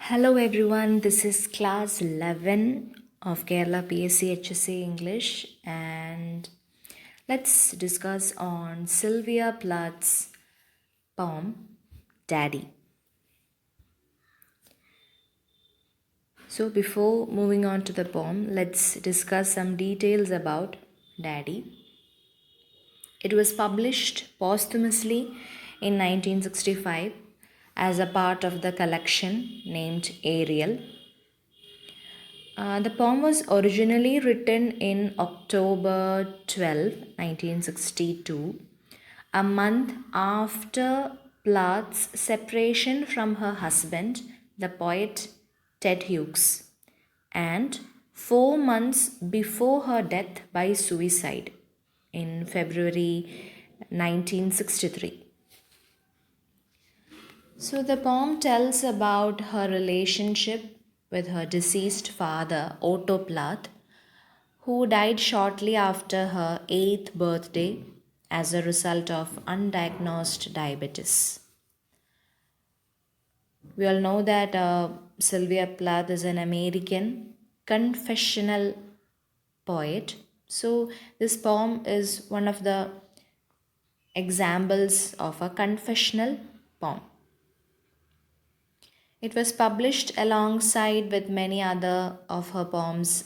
Hello everyone, this is class 11 of Kerala PSC HSA English and let's discuss on Sylvia Plath's poem Daddy. So before moving on to the poem, let's discuss some details about Daddy. It was published posthumously in 1965 as a part of the collection named Ariel. The poem was originally written in October 12, 1962, a month after Plath's separation from her husband, the poet Ted Hughes, and 4 months before her death by suicide in February 1963. So the poem tells about her relationship with her deceased father, Otto Plath, who died shortly after her 8th birthday as a result of undiagnosed diabetes. We all know that Sylvia Plath is an American confessional poet. So this poem is one of the examples of a confessional poem. It was published alongside with many other of her poems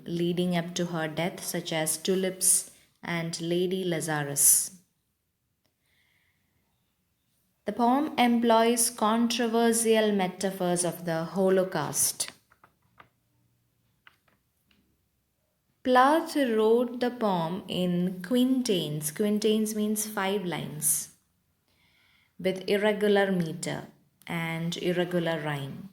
leading up to her death, such as Tulips and Lady Lazarus. The poem employs controversial metaphors of the Holocaust. Plath wrote the poem in quintains. Quintains means 5 lines with irregular meter and irregular rhyme.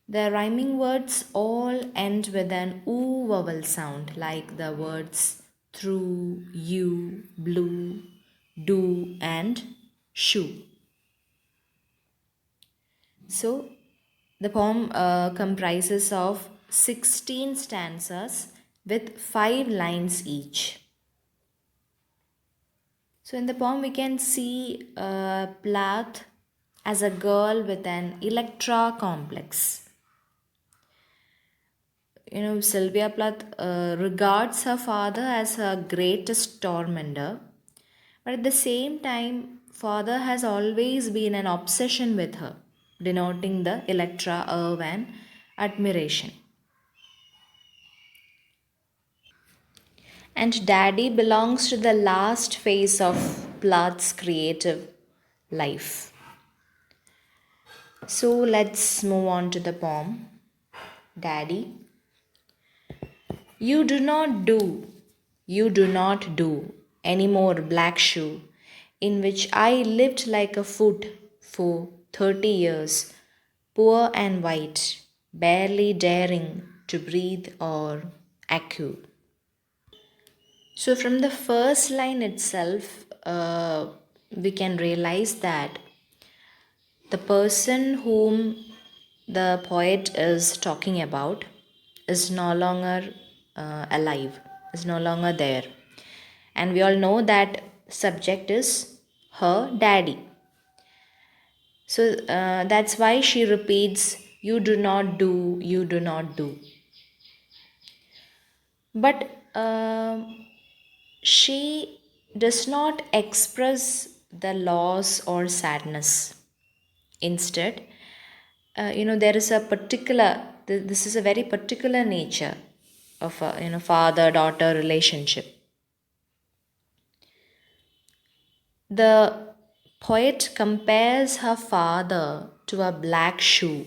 The rhyming words all end with an oo vowel sound, like the words through, you, blue, do, and shoe. So, the poem comprises of 16 stanzas with 5 lines each. So, in the poem, we can see Plath as a girl with an Electra complex. Sylvia Plath regards her father as her greatest tormentor, but at the same time, father has always been an obsession with her, denoting the Electra of an admiration. And Daddy belongs to the last phase of Plath's creative life. So let's move on to the poem. Daddy. You do not do any more black shoe, in which I lived like a foot for 30 years, poor and white, barely daring to breathe or echo. So, from the first line itself, we can realize that the person whom the poet is talking about is no longer alive, is no longer there. And we all know that subject is her daddy. So that's why she repeats, you do not do, you do not do. But she does not express the loss or sadness. Instead, there is a particular, this is a very particular nature of a father-daughter relationship. The poet compares her father to a black shoe.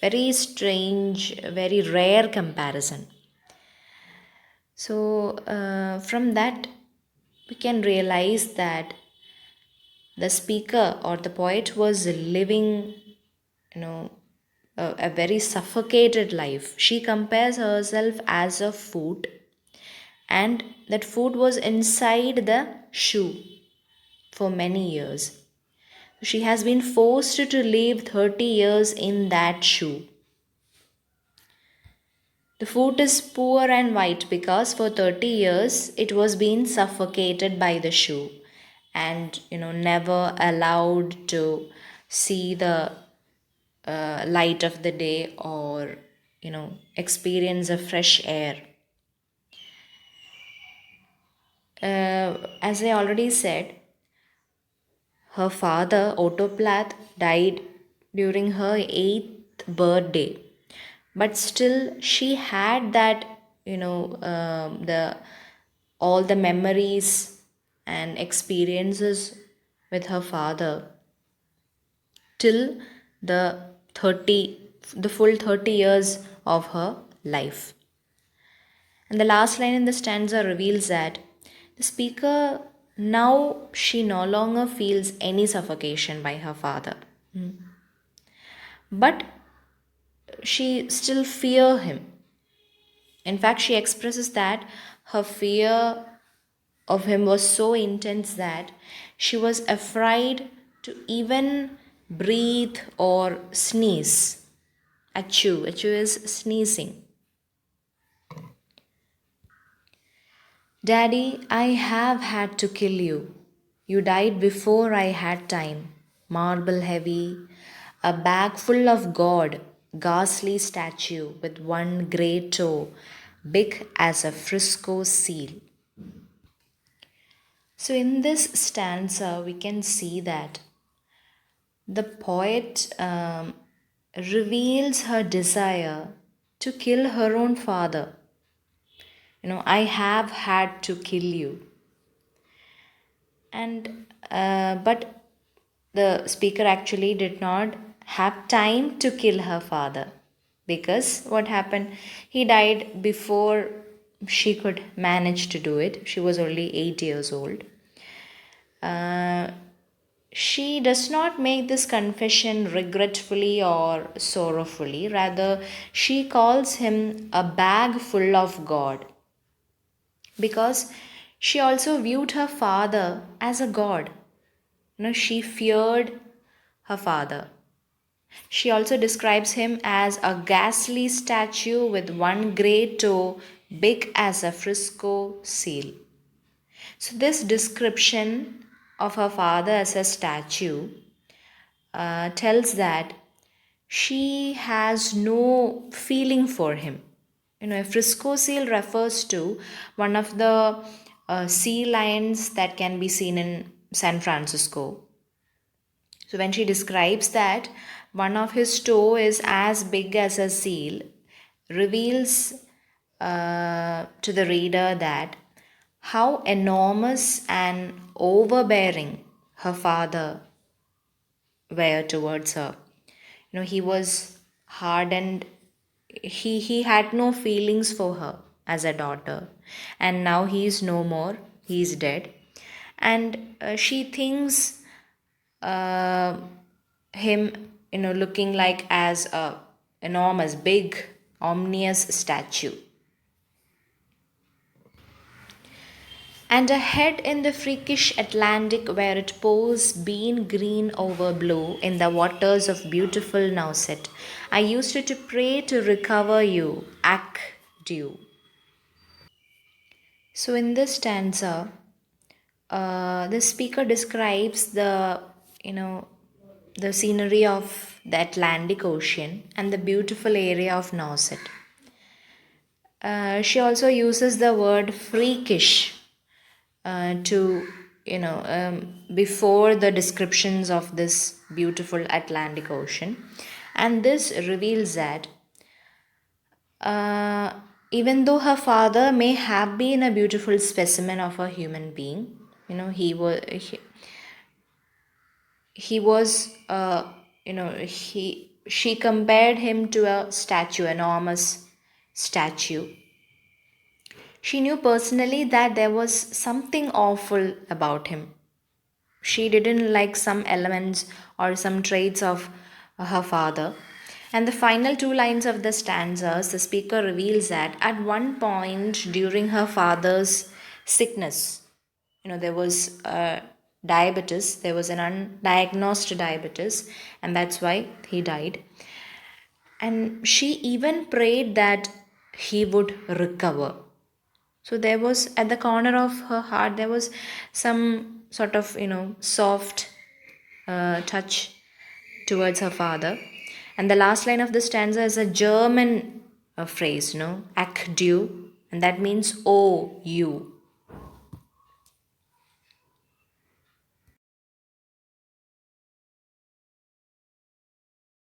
Very strange, very rare comparison. So, from that, we can realize that the speaker or the poet was living, a very suffocated life. She compares herself as a foot, and that foot was inside the shoe for many years. She has been forced to live 30 years in that shoe. The foot is poor and white because for 30 years it was being suffocated by the shoe and never allowed to see the light of the day, or experience of fresh air. As I already said, her father, Autoplath, died during her 8th birthday. But still, she had that, the all the memories and experiences with her father till the the full 30 years of her life. And the last line in the stanza reveals that the speaker, now she no longer feels any suffocation by her father, but she still fear him. In fact, she expresses that her fear of him was so intense that she was afraid to even breathe or sneeze. Achoo. Achoo is sneezing. Daddy, I have had to kill you. You died before I had time. Marble heavy, a bag full of God, ghastly statue with one grey toe, big as a Frisco seal. So, in this stanza, we can see that the poet reveals her desire to kill her own father. I have had to kill you. And but the speaker actually did not have time to kill her father, because what happened, he died before she could manage to do it. She was only 8 years old. She does not make this confession regretfully or sorrowfully. Rather, she calls him a bag full of God, because she also viewed her father as a god. She feared her father. She also describes him as a ghastly statue with one grey toe, big as a Frisco seal. So, this description of her father as a statue tells that she has no feeling for him. A Frisco seal refers to one of the sea lions that can be seen in San Francisco. So, when she describes that one of his toe is as big as a seal, reveals to the reader that how enormous and overbearing her father were towards her. He was hardened. He had no feelings for her as a daughter, and now he is no more. He is dead, and she thinks uh, him, looking like as a enormous, big, ominous statue. And ahead in the freakish Atlantic, where it pours bean green over blue in the waters of beautiful Nauset, I used to pray to recover you, ac dew. So in this stanza, the speaker describes the scenery of the Atlantic Ocean and the beautiful area of Nauset. She also uses the word freakish to before the descriptions of this beautiful Atlantic Ocean, and this reveals that uh, even though her father may have been a beautiful specimen of a human being, he was she compared him to a statue, enormous statue. She knew personally that there was something awful about him. She didn't like some elements or some traits of her father. And the final two lines of the stanzas, the speaker reveals that at one point during her father's sickness, there was diabetes, there was an undiagnosed diabetes, and that's why he died. And she even prayed that he would recover. So there was, at the corner of her heart, there was some sort of, soft touch towards her father. And the last line of the stanza is a German phrase, no? Ach du, and that means oh you.